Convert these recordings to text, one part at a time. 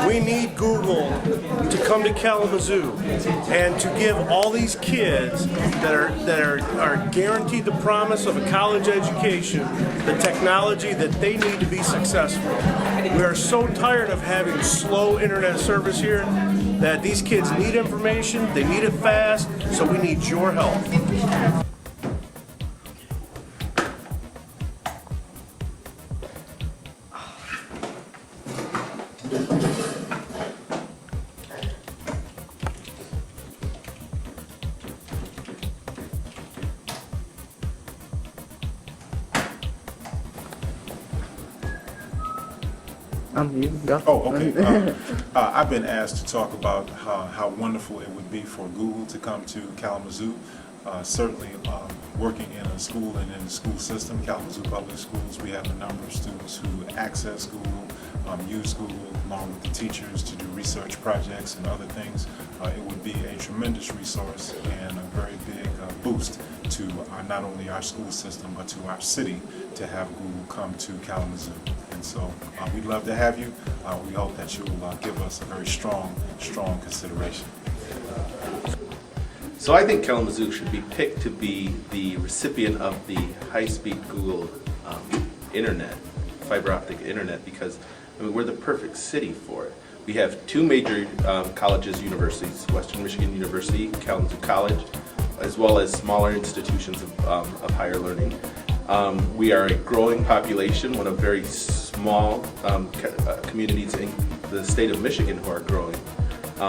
We need Google to come to Kalamazoo and to give all these kids that are guaranteed the promise of a college education the technology that they need to be successful. We are so tired of having slow internet service here that these kids need information, they need it fast, so we need your help. You can go. Oh, okay. I've been asked to talk about how wonderful it would be for Google to come to Kalamazoo. Certainly, working in a school and in the school system, Kalamazoo Public Schools, we have a number of students who access Google, use Google along with the teachers to do research projects and other things. It would be a tremendous resource and a very big boost to not only our school system but to our city to have Google come to Kalamazoo. And so we'd love to have you. We hope that you'll give us a very strong consideration. So I think Kalamazoo should be picked to be the recipient of the high-speed Google internet, fiber optic internet, because I mean, we're the perfect city for it. We have two major colleges, universities, Western Michigan University, Kalamazoo College, as well as smaller institutions of higher learning. We are a growing population, one of very small communities in the state of Michigan who are growing.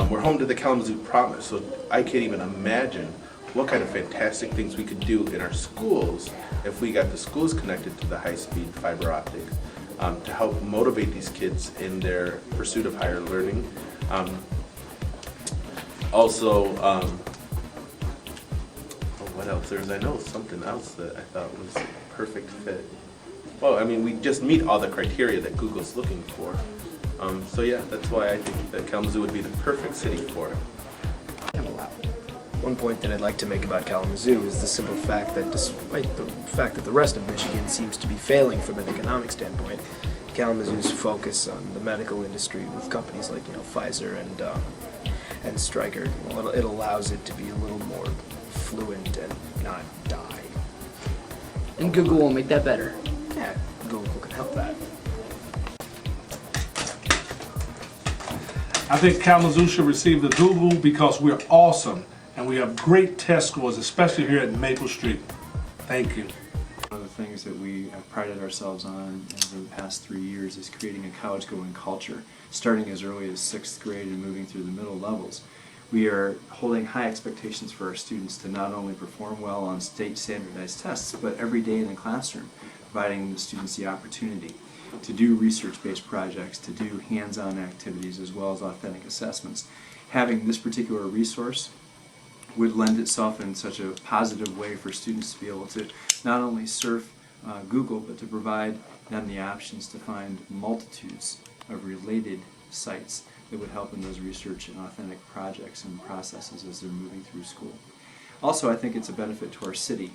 We're home to the Kalamazoo Promise, so I can't even imagine what kind of fantastic things we could do in our schools if we got the schools connected to the high-speed fiber optic to help motivate these kids in their pursuit of higher learning. What else? I know something else that I thought was a perfect fit. Well, I mean, we just meet all the criteria that Google's looking for. So yeah, that's why I think that Kalamazoo would be the perfect city for it. One point that I'd like to make about Kalamazoo is the simple fact that despite the fact that the rest of Michigan seems to be failing from an economic standpoint, Kalamazoo's focus on the medical industry with companies like Pfizer and Stryker, it allows it to be a little more fluent and not die. And Google will make that better. Yeah, Google can help that. I think Kalamazoo should receive the Google because we're awesome and we have great test scores, especially here at Maple Street. Thank you. One of the things that we have prided ourselves on over the past 3 years is creating a college-going culture, starting as early as 6th grade and moving through the middle levels. We are holding high expectations for our students to not only perform well on state standardized tests, but every day in the classroom, providing the students the opportunity to do research-based projects, to do hands-on activities, as well as authentic assessments. Having this particular resource would lend itself in such a positive way for students to be able to not only surf Google, but to provide them the options to find multitudes of related sites that would help in those research and authentic projects and processes as they're moving through school. Also, I think it's a benefit to our city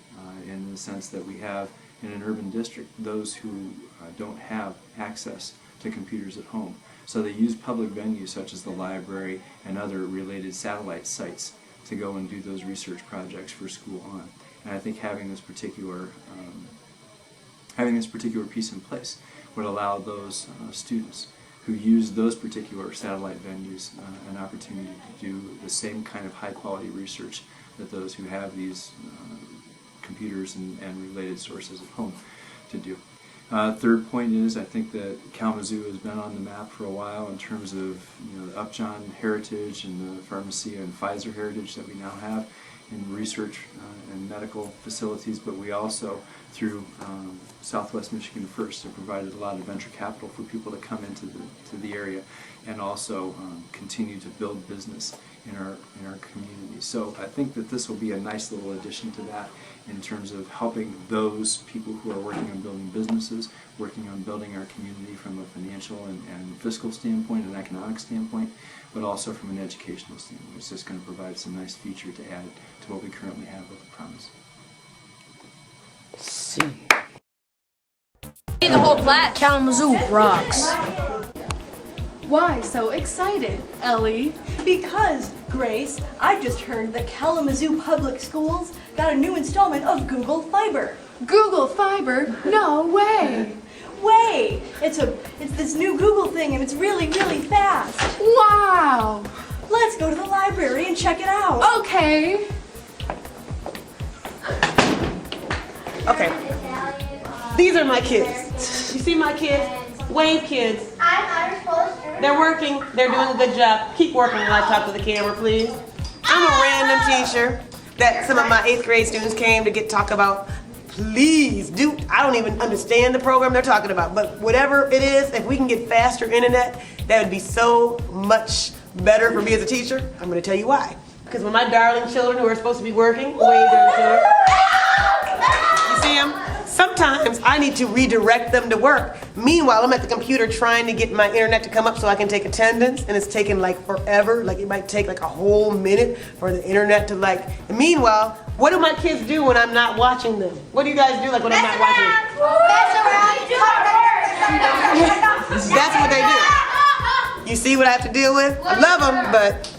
in the sense that we have in an urban district those who don't have access to computers at home. So they use public venues such as the library and other related satellite sites to go and do those research projects for school on. And I think having this particular piece in place would allow those students who use those particular satellite venues an opportunity to do the same kind of high quality research that those who have these computers and related sources at home to do. Third point is, I think that Kalamazoo has been on the map for a while in terms of the Upjohn heritage and the pharmacy and Pfizer heritage that we now have in research and medical facilities, but we also, through Southwest Michigan First, have provided a lot of venture capital for people to come into the area and also continue to build business in our community. So I think that this will be a nice little addition to that in terms of helping those people who are working on building businesses, working on building our community from a financial and fiscal standpoint, an economic standpoint, but also from an educational standpoint. It's just going to provide some nice feature to add to what we currently have with the Promise. The whole class. Kalamazoo rocks. Why so excited, Ellie? Because, Grace, I just heard that Kalamazoo Public Schools got a new installment of Google Fiber. Google Fiber? No way! Way! It's this new Google thing and it's really, really fast. Wow! Let's go to the library and check it out. Okay. Okay. These are my kids. You see my kids? Wave kids. They're working. They're doing a good job. Keep working while I talk to the camera, please. I'm a random teacher that some of my 8th grade students came to talk about. Please do. I don't even understand the program they're talking about, but whatever it is, if we can get faster internet, that would be so much better for me as a teacher. I'm going to tell you why. Because when my darling children who are supposed to be working, wave their children. You see them? Sometimes I need to redirect them to work. Meanwhile, I'm at the computer trying to get my internet to come up so I can take attendance, and it's taking like forever. Like it might take like a whole minute for the internet to like. And meanwhile, what do my kids do when I'm not watching them? What do you guys do like when I'm not watching them? That's what they do. You see what I have to deal with? I love them, but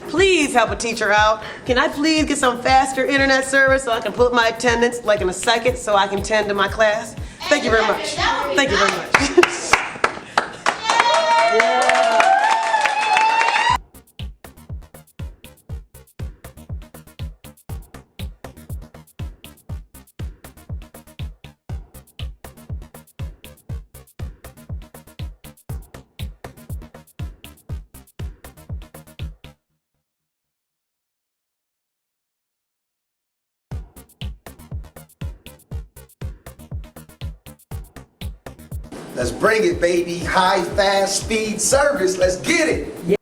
please help a teacher out. Can I please get some faster internet service so I can put my attendance like in a second so I can tend to my class? Thank you very much. Thank you very much. Let's bring it, baby. High, fast, speed service. Let's get it.